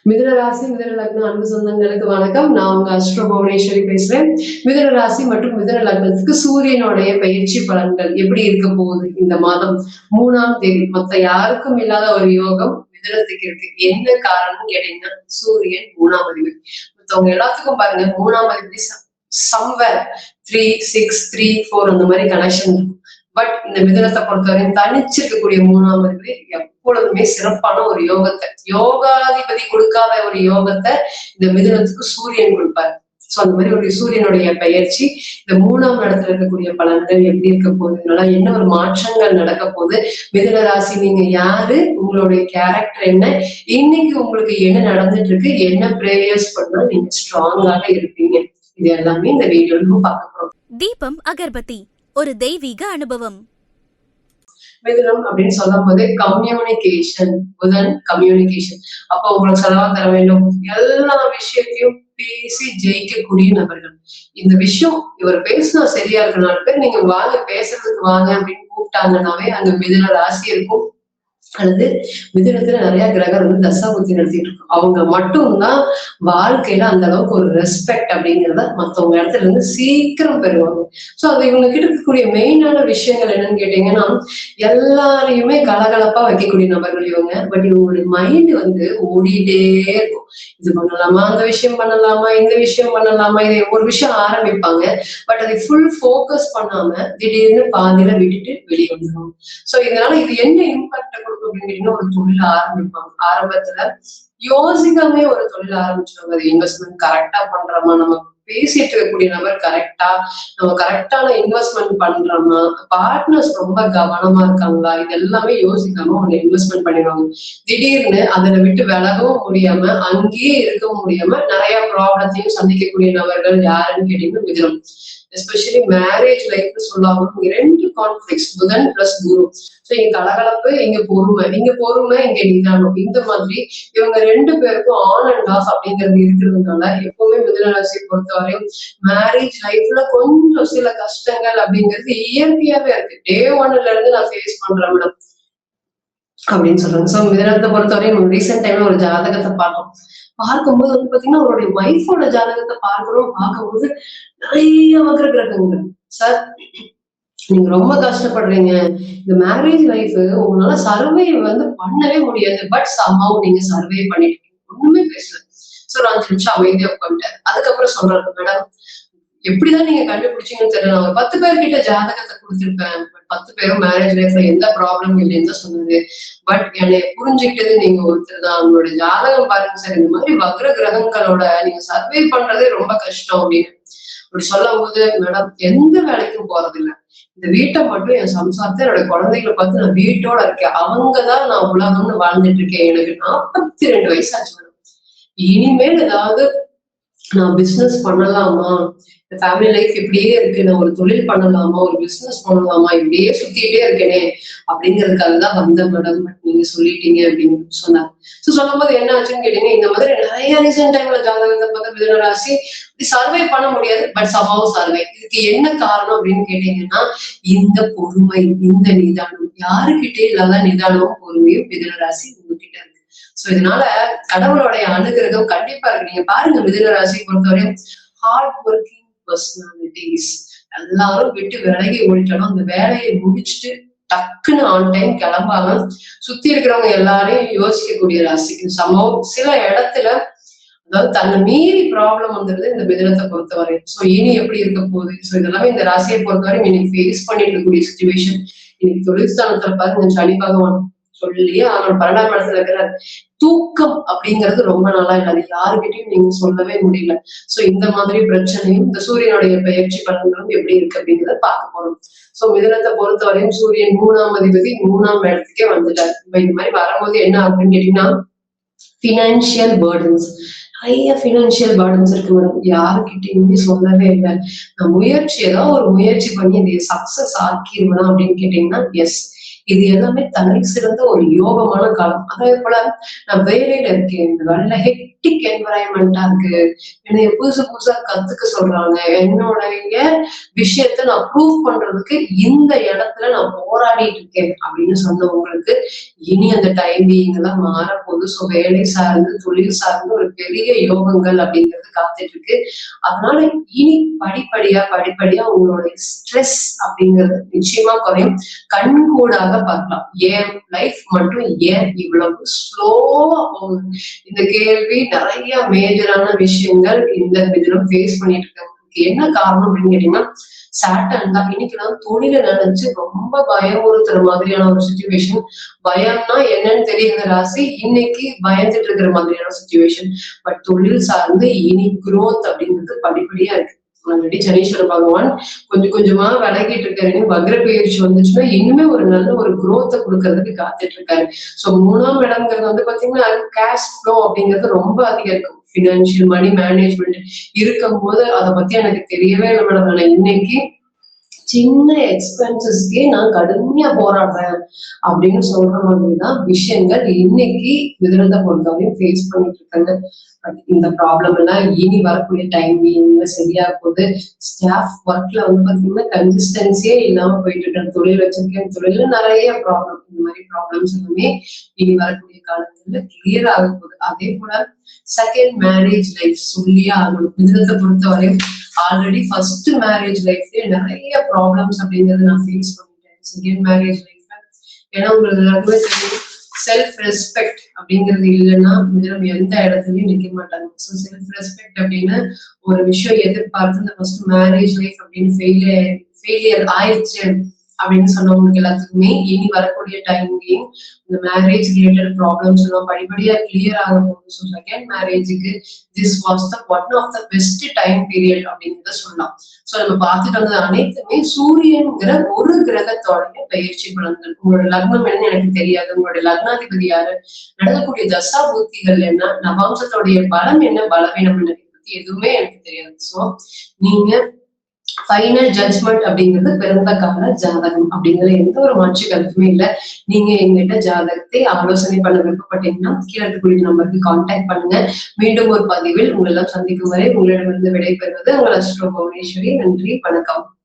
மிதுன ராசி மிதுன லக்னம் அன்பு சொந்தங்களுக்கு வணக்கம். நான் உங்க அஸ்ட்ரோ புவனேஸ்வரி பேசுறேன். மிதுன ராசி மற்றும் மிதுன லக்னத்துக்கு சூரியனுடைய பயிற்சி பலன்கள் எப்படி இருக்க போகுது இந்த மாதம் 3ஆம் தேதி. மத்த யாருக்கும் இல்லாத ஒரு யோகம் மிதுனத்துக்கு இருக்கு. என்ன காரணம் கேட்டீங்கன்னா சூரியன் 3ஆம் அதிபதி. மத்தவங்க எல்லாத்துக்கும் பாருங்க 3ஆம் அதிபதி சம்வேர் 3, 6, 3, 4 அந்த மாதிரி கனெக்ஷன் இருக்கும். பட் இந்த மிதுனத்தை பொறுத்தவரையும் தனிச்சிருக்கக்கூடிய 3ஆம் அதிபதி எப்பொழுதுமே சிறப்பான ஒரு யோகத்தை, யோகாதிபதி கொடுக்காத ஒரு யோகத்தை இந்த மிதுனத்துக்கு சூரியன் கொடுப்பாரு. சோ அந்த மாதிரி ஒரு சூரியனுடைய பயிற்சி இந்த 3ஆம் இடத்துல இருக்கக்கூடிய பலன்கள் எப்படி இருக்க போகுதுனால என்ன ஒரு மாற்றங்கள் நடக்க போகுது, மிதுன ராசி நீங்க யாரு, உங்களுடைய கேரக்டர் என்ன, இன்னைக்கு உங்களுக்கு என்ன நடந்துட்டு இருக்கு, என்ன பிரேயர்ஸ் பண்ணா நீங்க ஸ்ட்ராங்காக இருப்பீங்க, இது எல்லாமே இந்த வீடியோல பார்க்க போறோம். தீபம் அகர்பத்தி ஒரு தெய்வீக அனுபவம். மிதுனம் அப்படின்னு சொல்லும் போது கம்யூனிகேஷன், புதன் கம்யூனிகேஷன். அப்ப உங்களுக்கு செலவா தர வேண்டும், எல்லா விஷயத்தையும் பேசி ஜெயிக்கக்கூடிய நபர்கள். இந்த விஷயம் இவர் பேசினா சரியா இருக்கிற 4 பேர் நீங்க வாங்க பேசுறதுக்கு வாங்க அப்படின்னு கூப்பிட்டாங்கன்னாவே அங்க மிதுன ராசி இருக்கும். அல்லது மிதுனத்துல நிறைய கிரகம் வந்து தசாபுத்தி நடத்திட்டு இருக்கும். அவங்க மட்டும்தான் வாழ்க்கையில அந்த அளவுக்கு ஒரு ரெஸ்பெக்ட் அப்படிங்கிறத மத்தவங்க இடத்துல இருந்து சீக்கிரம் பெறுவாங்க. சோ அது இவங்க கிட்ட இருக்கக்கூடிய மெயினான விஷயங்கள் என்னன்னு கேட்டீங்கன்னா, எல்லாரையுமே கலகலப்பா வைக்கக்கூடிய நபர்கள் இவங்க. பட் இவங்களுடைய மைண்ட் வந்து ஓடிட்டே இருக்கும். இது பண்ணலாமா, அந்த விஷயம் பண்ணலாமா, இந்த விஷயம் பண்ணலாமா, இதை ஒரு விஷயம் ஆரம்பிப்பாங்க. பட் அதை ஃபுல் ஃபோக்கஸ் பண்ணாம திடீர்னு பாதியில விட்டுட்டு வெளியே வந்துடும். சோ இதனால இது என்ன இம்பாக்ட் கொடுக்கும் அப்படின்னு ஒரு தொழில் ஆரம்பிப்பாங்க. ஆரம்பத்துல யோசிக்காமே ஒரு தொழில் ஆரம்பிச்சிருவாங்க. அது இன்வெஸ்ட்மெண்ட் கரெக்டா பண்றோமா, நம்ம பேசிட்டு இருக்கக்கூடிய நபர் கரெக்டா, நம்ம கரெக்டான இன்வெஸ்ட்மெண்ட் பண்றோமா, பார்ட்னர்ஸ் ரொம்ப கவனமா இருக்காங்களா, இது எல்லாமே யோசிக்காம அவங்க இன்வெஸ்ட்மெண்ட் பண்ணிடுவாங்க. திடீர்னு அதுல விட்டு விலகவும் முடியாம அங்கேயே இருக்கவும் முடியாம நிறைய ப்ராப்ளத்தையும் சந்திக்கக்கூடிய நபர்கள் யாருன்னு கேட்டீங்கன்னா மிதுனம். எஸ்பெஷலி மேரேஜ் லைஃப் சொல்லாம 2 கான்ஃபிளிக்ஸ், புதன் பிளஸ் குரு. சோ இங்க கலகலப்பு, இங்க பொறுமை, இங்க நிதானம். இந்த மாதிரி இவங்க 2 பேருக்கும் ஆன் அண்ட் ஆஃப் அப்படிங்கிறது இருக்கிறதுனால எப்பவுமே மிதுன ராசியை பொறுத்தவரையும் மேரேஜ் லைஃப்ல கொஞ்சம் சில கஷ்டங்கள் அப்படிங்கிறது இயற்கையாவே இருக்கு. டே 1ல இருந்து நான் ஃபேஸ் பண்றேன் மேடம் அப்படின்னு சொல்றாங்க. சோ மிதுனத்தை பொறுத்தவரையும் ரீசெண்ட் டைம்ல ஒரு ஜாதகத்தை பார்த்தோம். பார்க்கும்போது வந்து பாத்தீங்கன்னா அவருடைய ஒய்ஃபோட ஜாதகத்தை பார்க்கும்போது நிறைய வக்ர கிரகங்கள். சார் நீங்க ரொம்ப கஷ்டப்படுறீங்க, இந்த மேரேஜ் லைஃப் உங்களால சர்வே வந்து பண்ணவே முடியாது, பட் சம்ஹவ் நீங்க சர்வே பண்ணிட்டு ஒண்ணுமே பேசல. சோ ஒரு 5 நிமிஷம் அமைதியா உட்காந்துட்டாரு. அதுக்கப்புறம் சொல்றாரு, மேடம் எப்படிதான் நீங்க கண்டுபிடிச்சீங்கன்னு தெரியல, நான் 10 பேர்கிட்ட ஜாதகத்தை கொடுத்திருப்பேன், 10 பேரும் மேரேஜ் லைஃப்ல எந்த ப்ராப்ளம் இல்லைன்னு தான் சொன்னது, பட் என்னை புரிஞ்சுக்கிட்டது நீங்க ஒருத்தர் தான். உங்களோட ஜாதகம் பாருங்க சார், இந்த மாதிரி வக்ர கிரகங்களோட நீங்க சர்வே பண்றதே ரொம்ப கஷ்டம் அப்படின்னு அப்படி சொல்லும் போது, மேடம் எந்த வேலைக்கும் போறது இல்லை, இந்த வீட்டை மட்டும் என் சம்சாரத்தை என்னோட குழந்தைகளை பார்த்து நான் வீட்டோட இருக்கேன், அவங்கதான் நான் உலகம்னு வாழ்ந்துட்டு இருக்கேன், எனக்கு 42 வயசாச்சு மேடம், இனிமேல் ஏதாவது நான் பிசினஸ் பண்ணலாமா, ஃபேமிலி லைஃப் இப்படியே இருக்கு, நான் ஒரு தொழில் பண்ணலாமா, ஒரு பிசினஸ் பண்ணலாமா, இப்படியே சுத்திட்டே இருக்கேனே அப்படிங்கிறதுக்காக தான் வந்த மேடம், நீங்க சொல்லிட்டீங்க அப்படின்னு சொன்னாங்க. சோ சொல்லும் போது என்ன ஆச்சுன்னு கேட்டீங்க, இந்த மாதிரி நிறைய ரீசெண்ட் டைம்ல ஜாதகத்தை பார்த்து மிதுன ராசி சர்வே பண்ண முடியாது, பட் சம்பவம் சர்வே. இதுக்கு என்ன காரணம் அப்படின்னு கேட்டீங்கன்னா, இந்த பொறுமை, இந்த நிதானம், யாருக்கிட்டே இல்லாத நிதானமும் பொறுமையும் மிதுன ராசி உங்ககிட்ட இருக்கு. சோ இதனால கடவுளுடைய அனுகிரகம் கண்டிப்பா இருக்கு. நீங்க பாருங்க மிதுன ராசியை பொறுத்தவரையும் ஹார்ட் ஒர்க்கிங் பர்சனாலிட்டிஸ் எல்லாரும் விட்டு விலகி ஓடிட்டாலும் அந்த வேலையை முடிச்சுட்டு டக்குன்னு ஆன் டைம் கிளம்பாம சுத்தி இருக்கிறவங்க எல்லாரையும் யோசிக்கக்கூடிய ராசி. சம்பவம் சில இடத்துல அதாவது தன்னை மீறி ப்ராப்ளம் வந்துருது இந்த மிதுனத்தை பொறுத்தவரை. சோ இனி எப்படி இருக்க போகுது, சோ இதெல்லாமே இந்த ராசியை பொறுத்தவரை இன்னைக்கு ஃபேஸ் பண்ணிட்டு இருக்கக்கூடிய சுச்சுவேஷன். இன்னைக்கு தொழில் ஸ்தானத்துல பாருங்க சனி பகவான் சொல்லி அவனோட 12ஆம் இடத்துல இருக்கிற தூக்கம் அப்படிங்கிறது ரொம்ப நாளா இல்லை, அது யாருக்கிட்டையும் நீங்க சொல்லவே முடியல. சோ இந்த மாதிரி பிரச்சனையும் இந்த சூரியனுடைய பயிற்சி பலன்களும் எப்படி இருக்கு அப்படிங்கிறத பார்க்க போறோம். சோ மிதுனத்தை பொறுத்தவரையும் சூரியன் 3ஆம் அதிபதி 3ஆம் இடத்துக்கே வந்துட்டாரு. இப்ப இந்த மாதிரி வரும்போது என்ன அப்படின்னு கேட்டீங்கன்னா, பினான்சியல் பர்டன்ஸ், நிறைய பினான்சியல் பர்டன்ஸ் இருக்கு மேடம், யாருக்கிட்டையுமே சொல்லவே இல்லை. நான் ஏதாவது ஒரு முயற்சி பண்ணி இதை சக்சஸ் ஆக்கிடுவேன் அப்படின்னு கேட்டீங்கன்னா எஸ், இது எல்லாமே தலை சிறந்த ஒரு யோகமான காலம். அதே போல நான் வேலையில இருக்கேன். இந்த வேலையில ஹெக்டிக் என்வரான்மென்ட்டா இருக்கு. என்னைய புதுசு புதுசா கத்துக்க சொல்றாங்க. என்னுடைய விஷயத்த நான் ப்ரூவ் பண்றதுக்கு இந்த இடத்துல நான் போராடிட்டு இருக்கேன் அப்படின்னு சொன்னவங்களுக்கு இனி அந்த டைமிங் எல்லாம் மாறப்போகுது. ஸோ வேலை சார்ந்து, தொழில் சார்ந்து ஒரு பெரிய யோகங்கள் அப்படிங்கிறது காத்துட்டு இருக்கு. அதனால இனி படிப்படியா உங்களுடைய ஸ்ட்ரெஸ் அப்படிங்கிறது நிச்சயமா குறையும். கண்கூடாக பார்க்கலாம். ஏன் லைஃப் மட்டும் ஏன் இவ்வளவு ஸ்லோவா போகுது? இந்த கேள்வி நிறைய மேஜரான விஷயங்கள் இந்த இதுல ஃபேஸ் பண்ணிட்டு இருக்காங்க. என்ன காரணம் அப்படின்னு கேட்டீங்கன்னா, சாட்டர்ன் தான். இன்னைக்கு நான் தொழில நினைச்சு ரொம்ப பயமுறுத்துற மாதிரியான ஒரு சுச்சுவேஷன். பயம்னா என்னன்னு தெரியாத ராசி இன்னைக்கு பயந்துட்டு இருக்கிற மாதிரியான சுச்சுவேஷன். பட் தொழில் சார்ந்து இனி growth அப்படிங்கிறது படிப்படியா இருக்கு. ஆல்ரெடி சனீஸ்வர பகவான் கொஞ்சம் கொஞ்சமா விலகிட்டு இருக்காரு. வக்ர பயிற்சி வந்துச்சுன்னா இன்னுமே ஒரு நல்ல ஒரு growth கொடுக்கறதுக்கு காத்துட்டு இருக்காரு. சோ 3ஆம் இடம்ங்கிறது வந்து பாத்தீங்கன்னா கேஷ் ஃப்ளோ அப்படிங்கிறது ரொம்ப அதிகம் இருக்கும். பினான்சியல் மணி மேனேஜ்மெண்ட் இருக்கும் போது அதை பத்தி எனக்கு தெரியவே இல்லை மேடம். ஆனா இன்னைக்கு சின்ன எக்ஸ்பென்சஸ்க்கே நான் கடுமையா போராடுறேன் அப்படின்னு சொல்ற மாதிரிதான் விஷயங்கள் இன்னைக்கு மிதுனத்தை பொறுத்தவரையும் ஃபேஸ் பண்ணிட்டு இருக்காங்க. பட் இந்த ப்ராப்ளம் எல்லாம் இனி வரக்கூடிய டைமிங்ல சரியா போகுது. ஸ்டாஃப் ஒர்க்ல வந்து பாத்தீங்கன்னா கன்சிஸ்டன்சியே இல்லாம போயிட்டு இருக்க தொழில் வச்சிருக்கேன். தொழில நிறைய ப்ராப்ளம், இந்த மாதிரி ப்ராப்ளம்ஸ் எல்லாமே இனி வரக்கூடிய காலத்துல கிளியர் ஆக போகுது. அதே போல செகண்ட் மேரேஜ் லைஃப் சொல்லியே ஆகணும். மிதுனத்தை பொறுத்தவரையும் ஆல்ரெடி ஃபர்ஸ்ட் மேரேஜ் லைஃப்லயே நிறைய ப்ராப்ளம்ஸ் அப்படிங்கறத நான் ஃபேஸ் பண்ணிட்டேன். செகண்ட் மேரேஜ் லைஃப்ல ஏன்னா உங்களுக்கு எல்லாருமே தெரியும், செல்ஃப் ரெஸ்பெக்ட் அப்படிங்கிறது இல்லைன்னா மிதுனம் எந்த இடத்துலயும் நிக்க மாட்டாங்க. ஸோ செல்ஃப் ரெஸ்பெக்ட் அப்படின்னு ஒரு விஷயம் எதிர்பார்த்து இந்த ஃபர்ஸ்ட் மேரேஜ் லைஃப் அப்படின்னு ஃபெயிலியர் ஆயிடுச்சு அப்படின்னு சொன்னவங்களுக்கு எல்லாத்துக்குமே இனி வரக்கூடிய டைம்லயும் இந்த மேரேஜ் ரிலேட்டட் ப்ராப்ளம்ஸ் எல்லாம் படிப்படியா கிளியர் ஆக போகுது. ஸோ செகண்ட் மேரேஜுக்கு this was the one of the best time period அப்படிங்கிறத சொல்லலாம். ஸோ நம்ம பார்த்துட்டு வந்தது அனைத்துமே சூரியன்கிற ஒரு கிரகத்தோடைய பயிற்சி பலன்கள். உங்களோட லக்னம் என்னன்னு எனக்கு தெரியாது, உங்களுடைய லக்னாதிபதி யாரு, நடக்கக்கூடிய தசா பூர்த்திகள் என்ன, நவாம்சத்தோடைய பலம் என்ன, பலவீனம் என்ன பத்தி எதுவுமே எனக்கு தெரியாது. ஸோ நீங்க ஃபைனல் ஜட்ஜ்மெண்ட் அப்படிங்கிறது பிறந்த கால ஜாதகம் அப்படிங்கிற எந்த ஒரு மாற்று கருத்துமே இல்லை. நீங்க எங்கிட்ட ஜாதகத்தை ஆலோசனை பண்ண விருப்பப்பட்டீங்கன்னா கீழே இருக்கக்கூடிய நம்பருக்கு கான்டாக்ட் பண்ணுங்க. மீண்டும் ஒரு பதிவில் உங்களெல்லாம் சந்திக்கும் வரை உங்களிடமிருந்து விடைபெறுவது உங்கள் அஸ்ட்ரோ புவனேஸ்வரி. நன்றி, வணக்கம்.